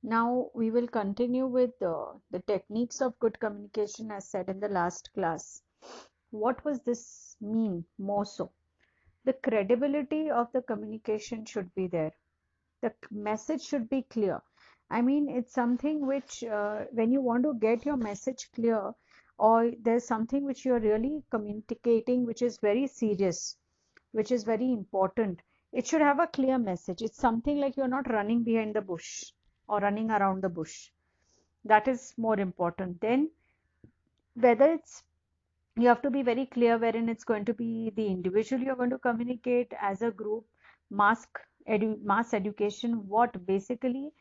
Now we will continue with the techniques of good communication as said in the last class. What was this mean more so? The credibility of the communication should be there. The message should be clear. I mean, it's something which, when you want to get your message clear, or there's something which you're really communicating, which is very serious, which is very important, it should have a clear message. It's something like you're not running behind the bush or running around the bush. That is more important. Then, whether it's you have to be very clear wherein it's going to be the individual you're going to communicate as a group, mass education, what basically,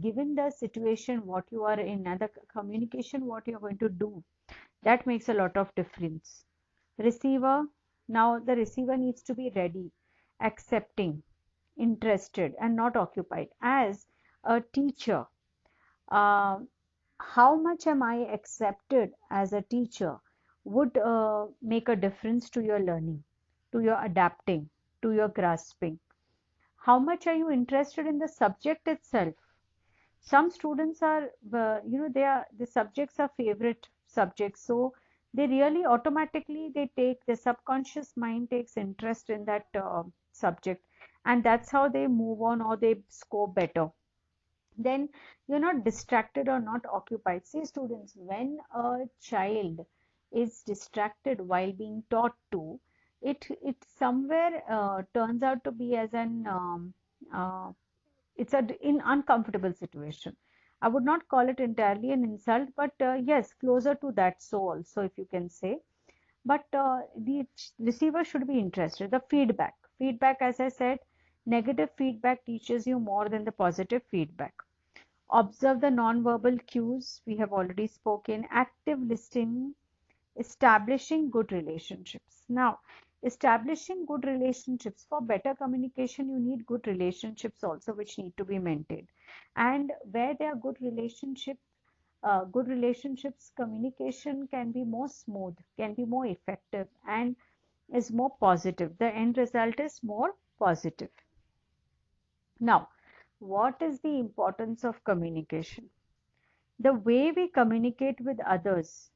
given the situation, what you are in, and the communication, what you're going to do, that makes a lot of difference. Receiver, now the receiver needs to be ready, accepting, interested, and not occupied. As a teacher, uh, how much am I accepted as a teacher would make a difference to your learning, to your adapting, to your grasping. How much are you interested in the subject itself? Some students are, the subjects are favorite subjects, so they really automatically they take the subconscious mind takes interest in that subject, and that's how they move on or they score better. Then you're not distracted or not occupied. See, students, when a child is distracted while being taught to, it somewhere turns out to be as an uh, it's a in uncomfortable situation. I would not call it entirely an insult, but yes, closer to that. So also, if you can say, but the receiver should be interested. The feedback, as I said, negative feedback teaches you more than the positive feedback. Observe the non-verbal cues. We have already spoken. Active listening, establishing good relationships. Now, establishing good relationships for better communication, you need good relationships also, which need to be maintained. And where there are good relationships, communication can be more smooth, can be more effective, and is more positive. The end result is more positive. Now, what is the importance of communication? The way we communicate with others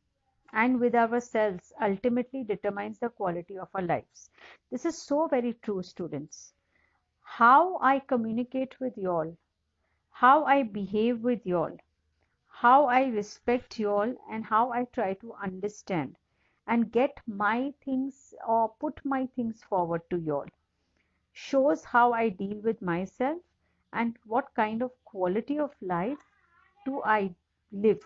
and with ourselves ultimately determines the quality of our lives. This is so very true, students. How I communicate with y'all, how I behave with y'all, how I respect y'all, and how I try to understand and get my things or put my things forward to y'all shows how I deal with myself and what kind of quality of life do I live.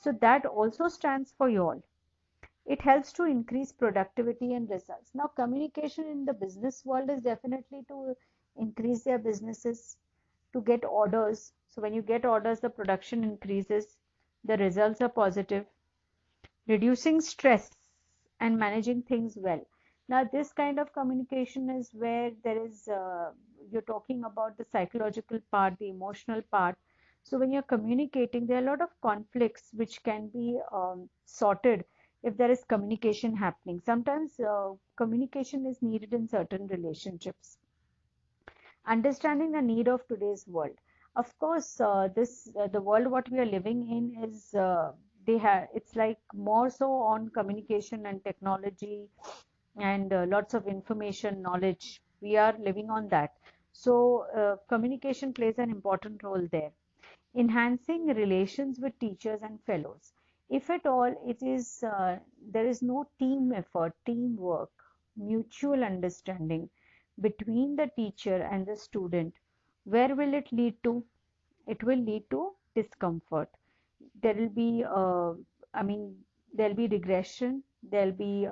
So that also stands for y'all. It helps to increase productivity and results. Now, communication in the business world is definitely to increase their businesses, to get orders. So, when you get orders, the production increases, the results are positive, reducing stress and managing things well. Now, this kind of communication is where you're talking about the psychological part, the emotional part. So, when you're communicating, there are a lot of conflicts which can be sorted if there is communication happening. Sometimes communication is needed in certain relationships. Understanding the need of today's world. Of course, this the world what we are living in is they have it's like more so on communication and technology and lots of information knowledge. We are living on that. So communication plays an important role there. Enhancing relations with teachers and fellows. If at all it is there is no team effort, teamwork, mutual understanding between the teacher and the student, where will it lead to? It will lead to discomfort. There will be, I mean, there'll be regression. There'll be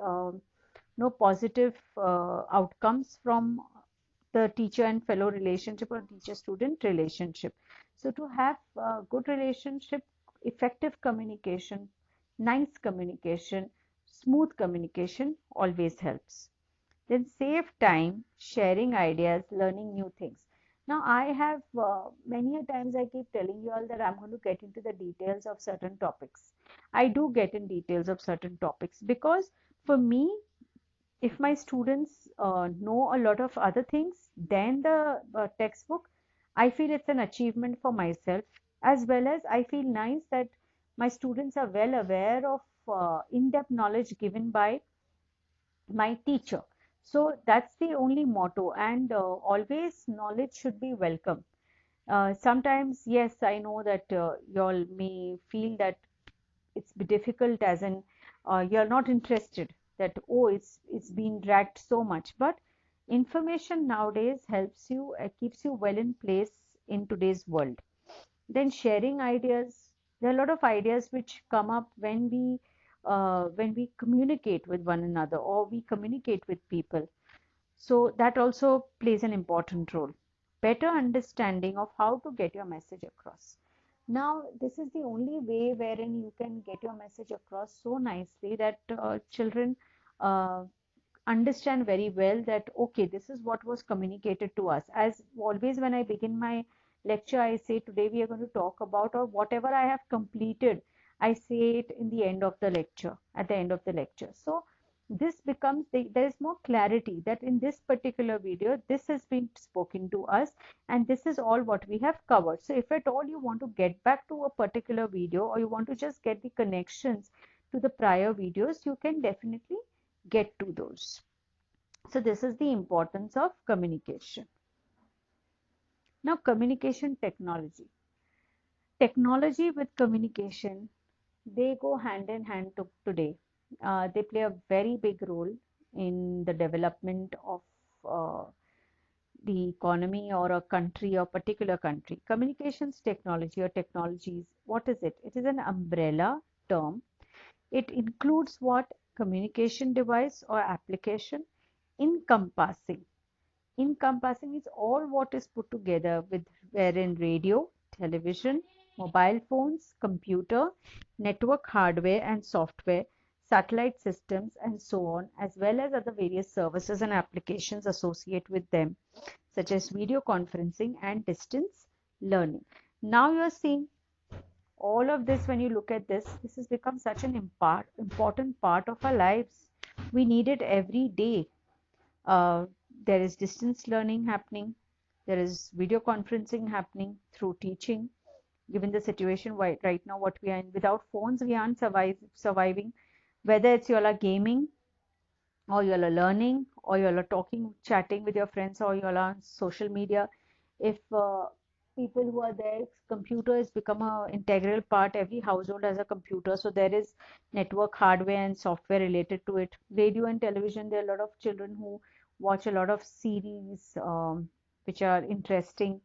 no positive outcomes from the teacher and fellow relationship or teacher student relationship. So to have good relationship, effective communication, nice communication, smooth communication always helps. Then save time sharing ideas, learning new things. Now I have many a times I keep telling you all that I'm going to get into the details of certain topics. I do get in details of certain topics because for me, if my students know a lot of other things than the textbook, I feel it's an achievement for myself, as well as I feel nice that my students are well aware of in-depth knowledge given by my teacher. So that's the only motto, and always knowledge should be welcome. Sometimes, yes, I know that y'all may feel that it's difficult, as in you're not interested, that oh, it's been dragged so much. But information nowadays helps you, keeps you well in place in today's world. Then sharing ideas, there are a lot of ideas which come up when we communicate with one another or we communicate with people. So that also plays an important role. Better understanding of how to get your message across. Now, this is the only way wherein you can get your message across so nicely that children uh, understand very well that, okay, this is what was communicated to us. As always, when I begin my lecture, I say, today we are going to talk about, or whatever I have completed, I say it in the end of the lecture, at the end of the lecture. So this becomes, there is more clarity that in this particular video, this has been spoken to us, and this is all what we have covered. So if at all you want to get back to a particular video, or you want to just get the connections to the prior videos, you can definitely get to those. So this is the importance of communication. Now, communication technology. Technology with communication, they go hand in hand today. They play a very big role in the development of uh, the economy or a country or particular country. Communications technology or technologies, what is it? It is an umbrella term. It includes what? Communication device or application, encompassing. Encompassing is all what is put together with, wherein radio, television, mobile phones, computer, network hardware and software, satellite systems, and so on, as well as other various services and applications associated with them, such as video conferencing and distance learning. Now you are seeing all of this. When you look at this, this has become such an important part of our lives. We need it every day. uh, there is distance learning happening. There is video conferencing happening through teaching. Given the situation right now, what we are in, without phones, we aren't surviving. Whether it's you all are gaming, or you all are learning, or you all are talking, chatting with your friends, or you all are on social media. If people who are there, computer has become a integral part. Every household has a computer, so there is network hardware and software related to it. Radio and television, there are a lot of children who watch a lot of series which are interesting.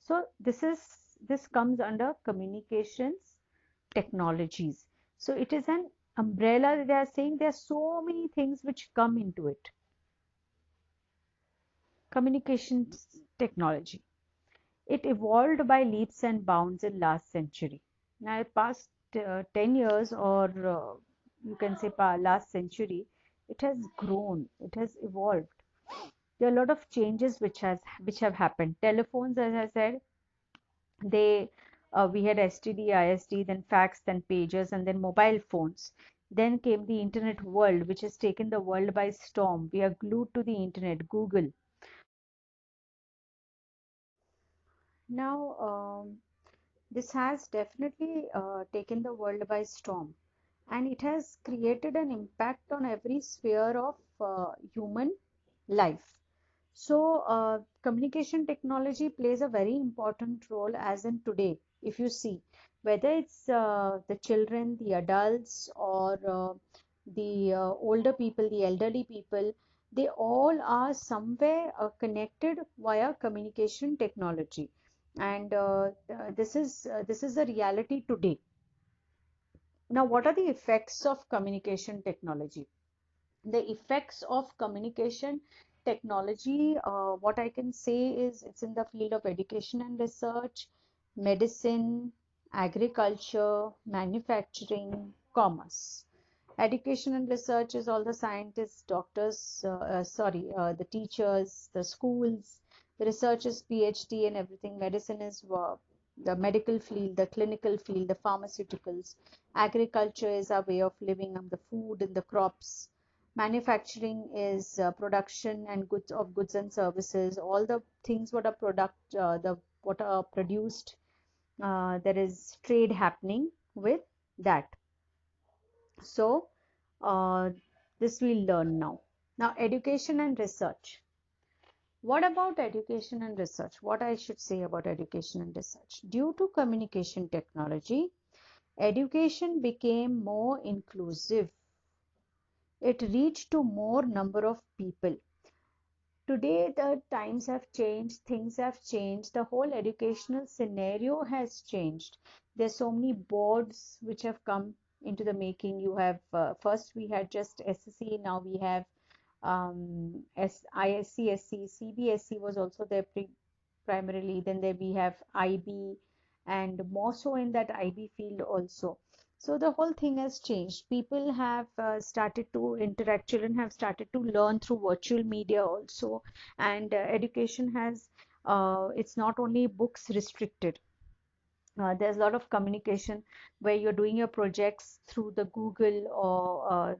So this comes under communications technologies. So it is an umbrella. They are saying there are so many things which come into it. Communications technology. It evolved by leaps and bounds in last century. Now, past 10 years, or you can say last century, it has grown, it has evolved. There are a lot of changes which have happened. Telephones, as I said, they we had STD, ISD, then fax, then pagers, and then mobile phones. Then came the internet world, which has taken the world by storm. We are glued to the internet, Google. Now, this has definitely taken the world by storm, and it has created an impact on every sphere of human life. So, communication technology plays a very important role, as in today, if you see, whether it's the children, the adults, or the older people, the elderly people, they all are somewhere connected via communication technology. And this is the reality today. Now, what are the effects of communication technology? The effects of communication technology, what I can say is it's in the field of education and research, medicine, agriculture, manufacturing, commerce. Education and research is all the scientists, doctors, the teachers, the schools. The research is PhD and everything. Medicine is the medical field, the clinical field, the pharmaceuticals. Agriculture is our way of living, and the food and the crops. Manufacturing is production and goods and services. All the things what are the what are produced. There is trade happening with that. So this we'll learn now. Now, education and research. What about education and research? What I should say about education and research? Due to communication technology, education became more inclusive. It reached to more number of people. Today, the times have changed, things have changed, the whole educational scenario has changed. There's so many boards which have come into the making. You have first we had just SSC, now we have ISC, CBSE was also there primarily. Then there we have IB, and more so in that IB field also. So the whole thing has changed. People have started to interact, children have started to learn through virtual media also, and education has, it's not only books restricted. There's a lot of communication where you're doing your projects through the Google or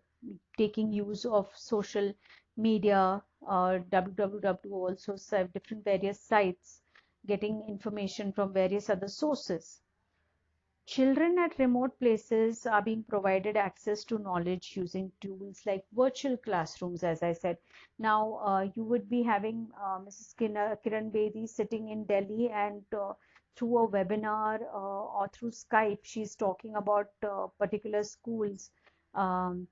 taking use of social media, www also serve different various sites, getting information from various other sources. Children at remote places are being provided access to knowledge using tools like virtual classrooms, as I said. Now, you would be having Mrs. Kiran Bedi sitting in Delhi, and through a webinar or through Skype, she's talking about particular schools um,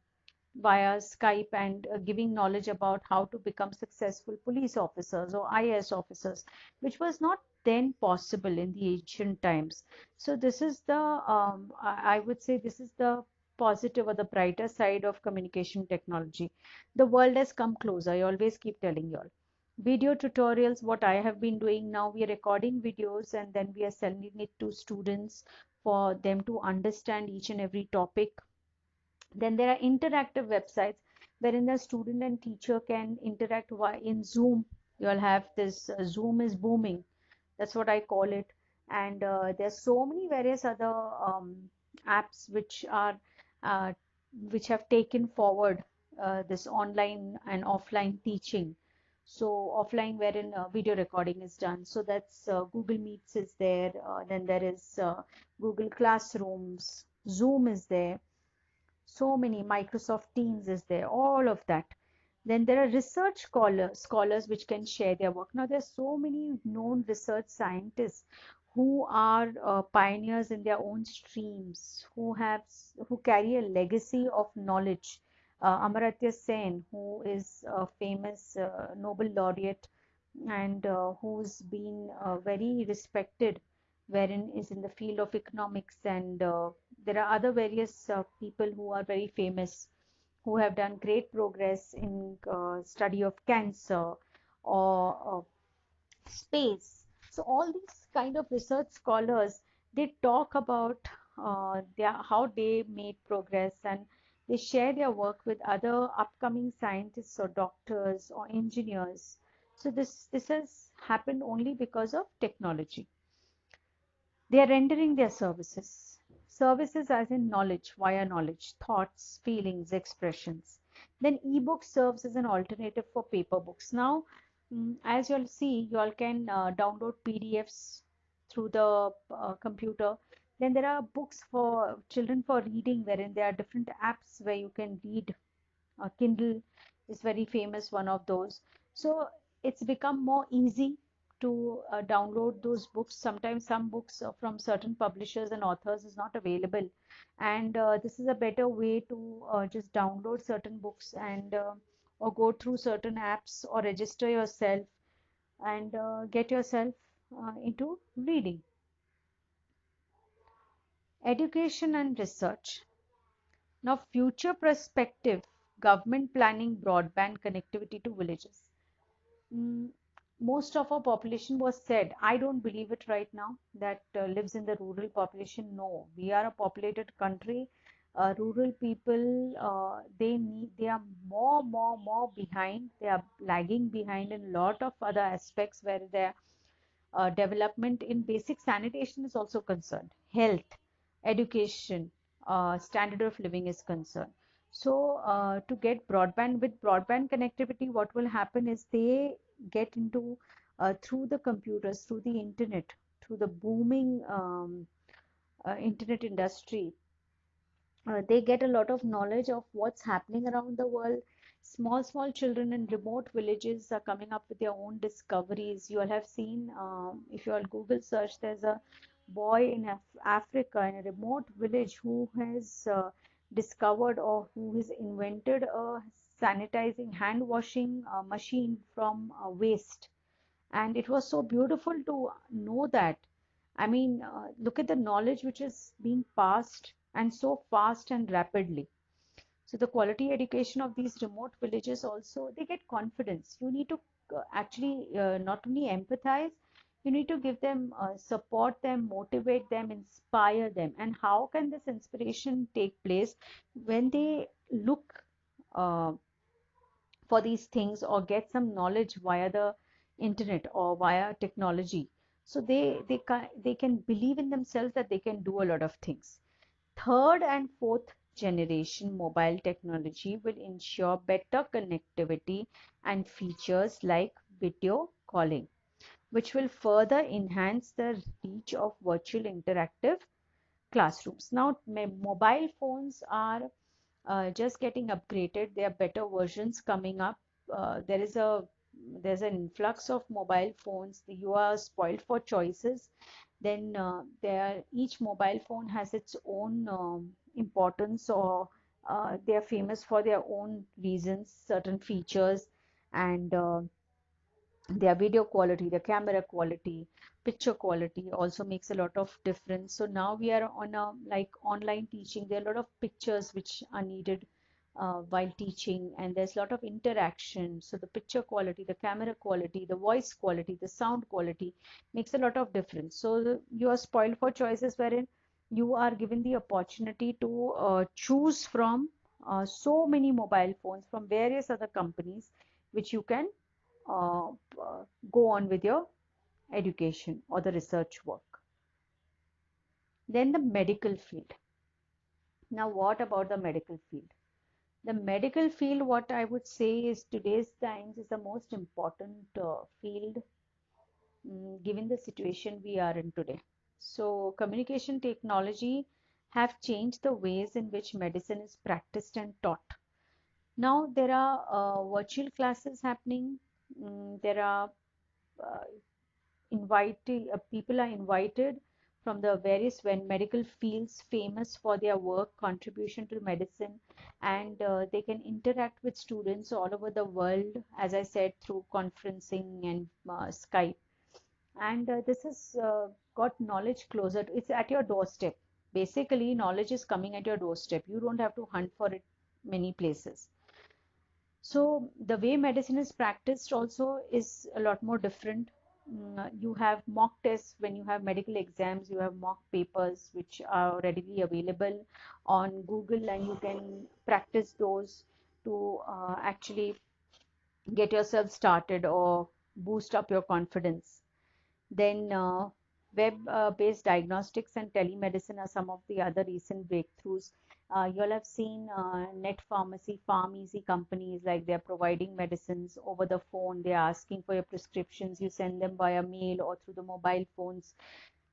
via Skype, and giving knowledge about how to become successful police officers or IAS officers, which was not then possible in the ancient times. So this is the, I would say this is the positive or the brighter side of communication technology. The world has come closer. I always keep telling you all. Video tutorials, what I have been doing now, we are recording videos and then we are sending it to students for them to understand each and every topic. Then there are interactive websites wherein the student and teacher can interact in Zoom. You'll have this Zoom is booming. That's what I call it. And there's so many various other apps uh, which have taken forward this online and offline teaching. So offline wherein video recording is done. So that's Google Meets is there. Then there is Google Classrooms. Zoom is there. So many, Microsoft Teams is there, all of that. Then there are research scholars which can share their work. Now there's so many known research scientists who are pioneers in their own streams, who carry a legacy of knowledge. Amartya Sen, who is a famous Nobel laureate, and who's been very respected, wherein is in the field of economics, and there are other various people who are very famous, who have done great progress in study of cancer or space. So all these kind of research scholars, they talk about how they made progress, and they share their work with other upcoming scientists or doctors or engineers. So this has happened only because of technology. They are rendering their services. Services as in knowledge, via knowledge, thoughts, feelings, expressions. Then ebook serves as an alternative for paper books. Now, as you'll see, you all can download PDFs through the computer. Then there are books for children for reading, wherein there are different apps where you can read. Kindle is very famous, one of those. So it's become more easy to download those books. Sometimes some books from certain publishers and authors is not available, and this is a better way to just download certain books, and or go through certain apps or register yourself, and get yourself into reading. Education and research. Now, future perspective, government planning broadband connectivity to villages. Mm, Most of our population was said, I don't believe it right now, that lives in the rural population. No, we are a populated country. Rural people, they are more behind. They are lagging behind in a lot of other aspects where their development in basic sanitation is also concerned. Health, education, standard of living is concerned. So to get broadband, with broadband connectivity, what will happen is they get into through the computers, through the internet. through the booming internet industry, they get a lot of knowledge of what's happening around the world. Small children in remote villages are coming up with their own discoveries. You all have seen, if you all Google search, there's a boy in Africa in a remote village who has discovered or who has invented a sanitizing hand washing machine from waste. And it was so beautiful to know that. I mean, look at the knowledge which is being passed and so fast and rapidly. So the quality education of these remote villages also, they get confidence. You need to actually not only empathize, you need to give them, support them, motivate them, inspire them. And how can this inspiration take place when they look uh, for these things or get some knowledge via the internet or via technology? So they can believe in themselves that they can do a lot of things. Third and fourth generation mobile technology will ensure better connectivity and features like video calling, which will further enhance the reach of virtual interactive classrooms. Now, mobile phones are just getting upgraded. There are better versions coming up. There's an influx of mobile phones. You are spoiled for choices. Then each mobile phone has its own importance, or they are famous for their own reasons, certain features, and their video quality, their camera quality, picture quality also makes a lot of difference. So now we are on a like online teaching. There are a lot of pictures which are needed while teaching, and there's a lot of interaction. So the picture quality, the camera quality, the voice quality, the sound quality makes a lot of difference. So you are spoiled for choices wherein you are given the opportunity to choose from so many mobile phones from various other companies, which you can uh, go on with your education or the research work. Then the medical field. Now, what about the medical field? The medical field, what I would say is today's times is the most important field, given the situation we are in today. So, communication technology have changed the ways in which medicine is practiced and taught. Now, there are virtual classes happening. There are uh, people are invited from the various medical fields famous for their work contribution to medicine, and they can interact with students all over the world, as I said, through conferencing and Skype. And this has got knowledge closer it's at your doorstep. Basically, knowledge is coming at your doorstep. You don't have to hunt for it many places. So the way medicine is practiced also is a lot more different. You have mock tests when you have medical exams, you have mock papers which are readily available on Google, and you can practice those to actually get yourself started or boost up your confidence. Then web-based diagnostics and telemedicine are some of the other recent breakthroughs. You'll have seen net pharmacy, PharmEasy companies, like they're providing medicines over the phone. They're asking for your prescriptions. You send them via mail or through the mobile phones.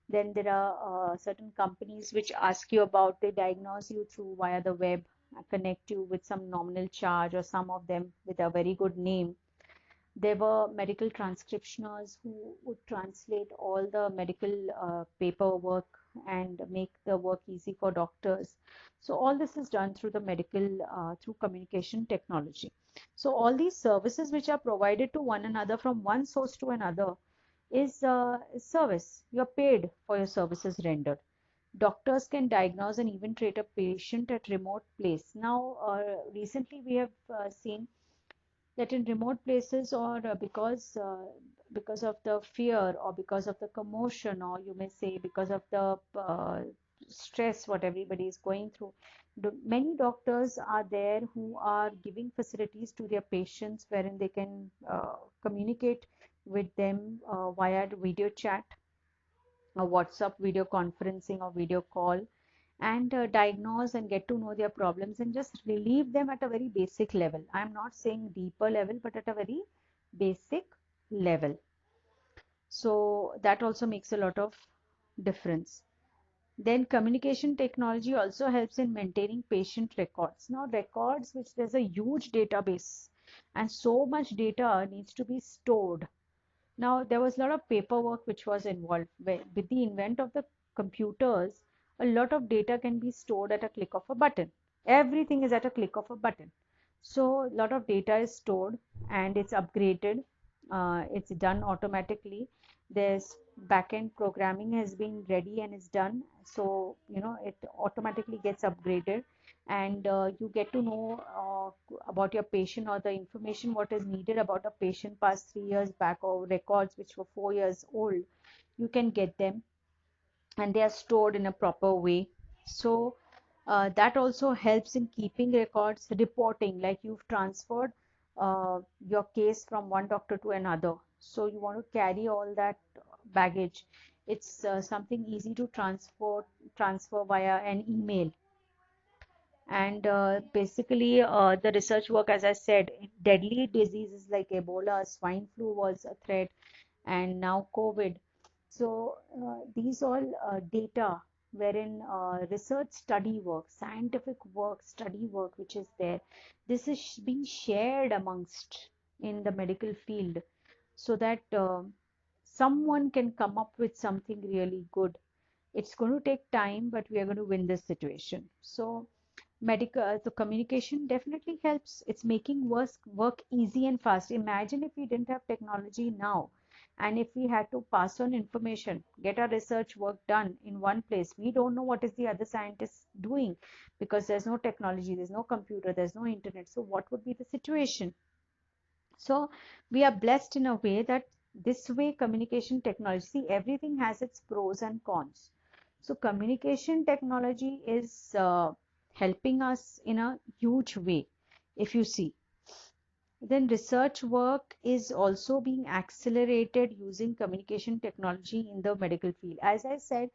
Then there are certain companies which ask you about, they diagnose you through via the web, connect you with some nominal charge, or some of them with a very good name. There were medical transcriptioners who would translate all the medical paperwork and make the work easy for doctors. So all this is done through the through communication technology. So all these services which are provided to one another from one source to another is service. You're paid for your services rendered. Doctors can diagnose and even treat a patient at remote place. Now, recently we have seen that in remote places, or because of the fear, or because of the commotion, or you may say because of the stress what everybody is going through, many doctors are there who are giving facilities to their patients wherein they can communicate with them via video chat or WhatsApp video conferencing or video call, and diagnose and get to know their problems and just relieve them at a very basic level. I'm not saying deeper level, but at a very basic level. So that also makes a lot of difference. Then communication technology also helps in maintaining patient records. Now records which there's a huge database and so much data needs to be stored. Now there was a lot of paperwork which was involved. With the invent of the computers, a lot of data can be stored at a click of a button. Everything is at a click of a button. So a lot of data is stored and it's upgraded. It's done automatically. There's backend programming has been ready and is done. So, it automatically gets upgraded and you get to know about your patient or the information what is needed about a patient past 3 years back or records which were 4 years old. You can get them and they are stored in a proper way. So that also helps in keeping records, reporting, like you've transferred your case from one doctor to another. So you want to carry all that baggage. It's something easy to transfer via an email. And basically, the research work, as I said, deadly diseases like Ebola, swine flu was a threat, and now COVID. So these all data wherein research study work, scientific work, study work, which is there, this is being shared amongst in the medical field so that someone can come up with something really good. It's going to take time, but we are going to win this situation. So the communication definitely helps. It's making work easy and fast. Imagine if we didn't have technology now, and if we had to pass on information, get our research work done in one place. We don't know what is the other scientist doing because there's no technology, there's no computer, there's no internet. So what would be the situation? So we are blessed in a way that this way communication technology, see, everything has its pros and cons. So communication technology is helping us in a huge way. If you see, then research work is also being accelerated using communication technology in the medical field. As I said,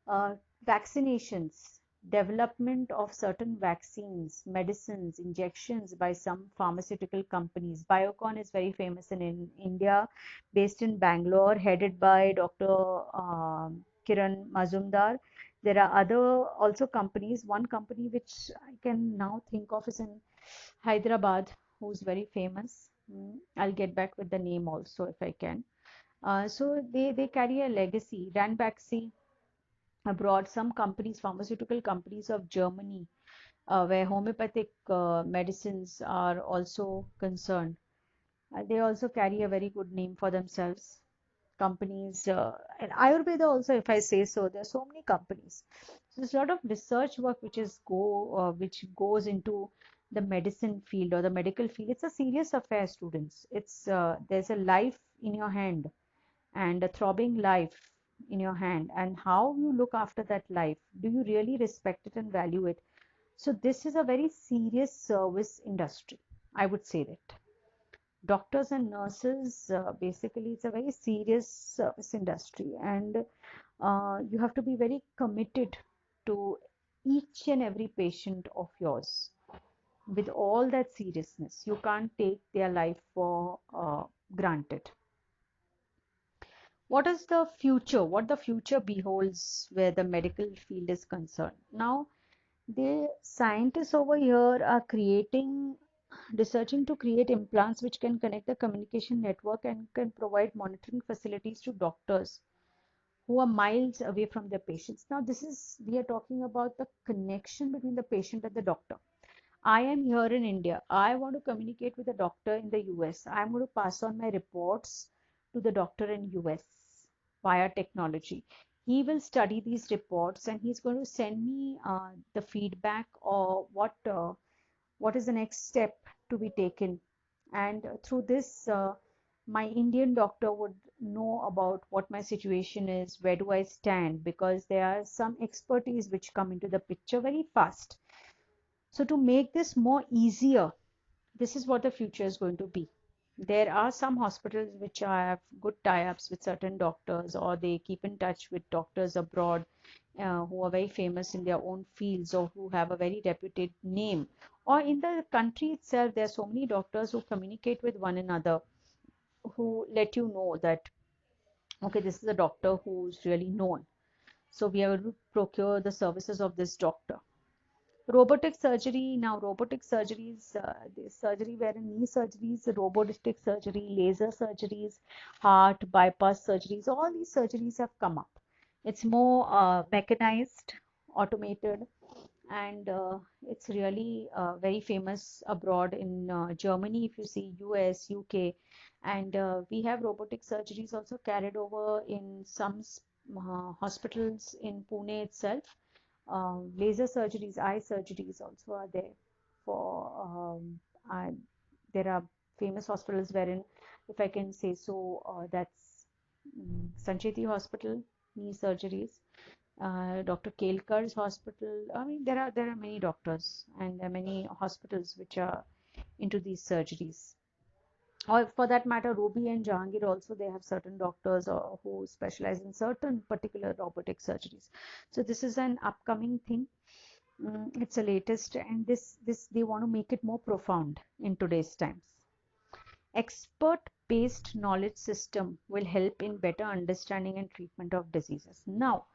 uh, vaccinations, development of certain vaccines, medicines, injections by some pharmaceutical companies. Biocon is very famous in India, based in Bangalore, headed by Dr. Kiran Mazumdar. There are other also companies. One company which I can now think of is in Hyderabad, who's very famous. I'll get back with the name also if I can. So they carry a legacy. Ranbaxy abroad, some companies, pharmaceutical companies of Germany, where homeopathic medicines are also concerned. They also carry a very good name for themselves. Companies, and Ayurveda also, if I say so, there are so many companies. So there's a lot of research work which goes into the medicine field or the medical field. It's a serious affair, students. It's there's a life in your hand and a throbbing life in your hand, and how you look after that life, do you really respect it and value it? So this is a very serious service industry, I would say that doctors and nurses, basically it's a very serious service industry, and you have to be very committed to each and every patient of yours with all that seriousness. You can't take their life for granted. What is the future? What the future beholds where the medical field is concerned? Now, the scientists over here are researching to create implants which can connect the communication network and can provide monitoring facilities to doctors who are miles away from their patients. Now, we are talking about the connection between the patient and the doctor. I am here in India. I want to communicate with a doctor in the US. I'm going to pass on my reports to the doctor in US via technology. He will study these reports and he's going to send me the feedback or what is the next step to be taken. And through this, my Indian doctor would know about what my situation is, where do I stand, because there are some expertise which come into the picture very fast. So to make this more easier, this is what the future is going to be. There are some hospitals which have good tie-ups with certain doctors, or they keep in touch with doctors abroad who are very famous in their own fields or who have a very reputed name. Or in the country itself, there are so many doctors who communicate with one another, who let you know that Okay, this is a doctor who's really known. So we have to procure the services of this doctor. Robotic surgery. Now, robotic surgeries, the surgery wherein knee surgeries, robotic surgery, laser surgeries, heart bypass surgeries, all these surgeries have come up. It's more mechanized, automated, and it's really very famous abroad in Germany, if you see US, UK, and we have robotic surgeries also carried over in some hospitals in Pune itself. Laser surgeries, eye surgeries also are there for uh, there are famous hospitals wherein, if I can say so, that's Sancheti Hospital, knee surgeries, Dr. Kelkar's hospital. I mean, there are many doctors and there are many hospitals which are into these surgeries. Or for that matter, Ruby and Jahangir also, they have certain doctors who specialize in certain particular robotic surgeries. So this is an upcoming thing. It's a latest, and this they want to make it more profound in today's times. Expert-based knowledge system will help in better understanding and treatment of diseases. Now,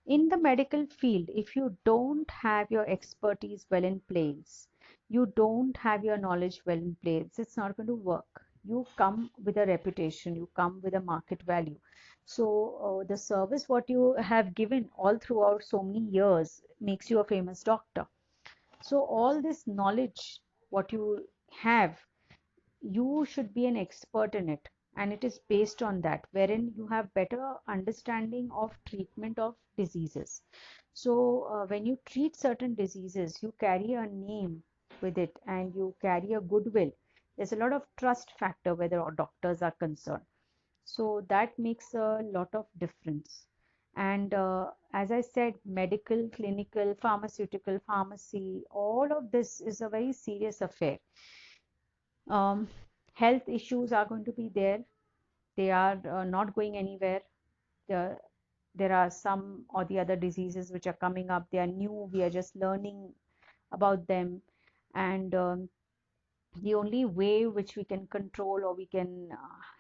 in the medical field, if you don't have your expertise well in place, you don't have your knowledge well in place, it's not going to work. You come with a reputation, you come with a market value. So, the service what you have given all throughout so many years makes you a famous doctor. So, all this knowledge, what you have, you should be an expert in it, and it is based on that wherein you have better understanding of treatment of diseases. So when you treat certain diseases, you carry a name with it and you carry a goodwill. There's a lot of trust factor where the doctors are concerned, so that makes a lot of difference. And as I said, medical, clinical, pharmaceutical, pharmacy, all of this is a very serious affair. um, Health issues are going to be there. They are not going anywhere. There, there are some or the other diseases which are coming up. They are new. We are just learning about them. And the only way which we can control or we can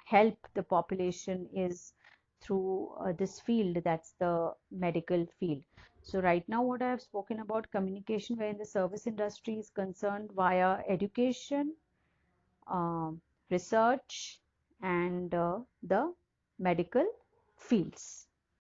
help the population is through this field, that's the medical field. So right now what I have spoken about communication wherein the service industry is concerned via education, um, research, and the medical fields.